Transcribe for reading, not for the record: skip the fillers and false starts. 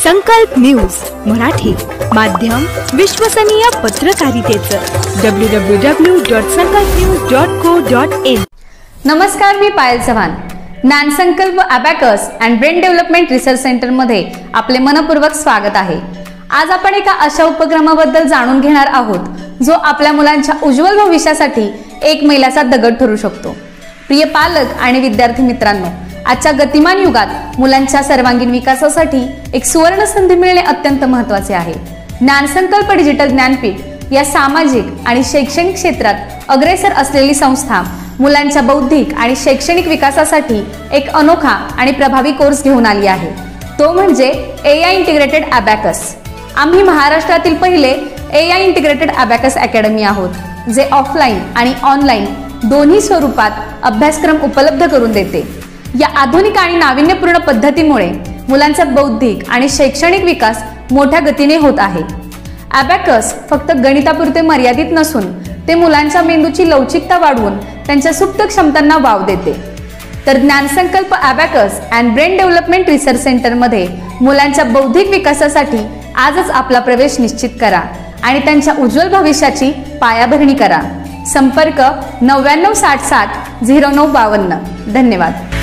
संकल्प न्यूज मराठी माध्यम विश्वसनीय पत्रकारितेचं www.sankalpnews.co.in। नमस्कार, मी Payal Chavan. Dnyansankalp abacus and brain development research centre मध्ये आपले मनपूर्वक स्वागत आहे। आज आपण एका अशा उपक्रमाबद्दल जाणून घेणार आहोत जो आपल्या मुलांच्या उज्ज्वल भविष्यासाठी एक मैलाचा दगड ठरू शकतो। प्रिय पालक आणि विद्यार्थी मित्रांनो, आजच्या गतिमान युगात मुलांच्या सर्वांगीण विकासासाठी एक सुवर्ण संधी मिळणे अत्यंत महत्त्वाचे आहे। ज्ञानसंकल्प डिजिटल ज्ञानपीठ या सामाजिक आणि शैक्षणिक क्षेत्रात अग्रेसर असलेली संस्था मुलांच्या बौद्धिक आणि शैक्षणिक विकासासाठी एक अनोखा आणि प्रभावी कोर्स घेऊन आली आहे, तो म्हणजे AI इंटिग्रेटेड अबॅकस। आम्ही महाराष्ट्रातील पहिले AI इंटिग्रेटेड अबॅकस अकॅडमी आहोत, जे ऑफलाइन आणि ऑनलाइन दोन्ही स्वरूपात अभ्यासक्रम उपलब्ध करून देते। या आधुनिक आणि नाविन्यपूर्ण पद्धतीमुळे मुलांचा बौद्धिक आणि शैक्षणिक विकास मोठ्या गतीने होत आहे। अबॅकस फक्त गणितापुरते मर्यादित नसून ते मुलांच्या मेंदूची लवचिकता वाढवून त्यांच्या सुप्त क्षमतांना वाव देते। तर Dnyansankalp abacus and brain development research centre मध्ये मुलांच्या बौद्धिक विकासासाठी आजच आपला प्रवेश निश्चित करा आणि त्यांच्या उज्ज्वल भविष्याची पायाभरणी करा। संपर्क 9967 0952। धन्यवाद।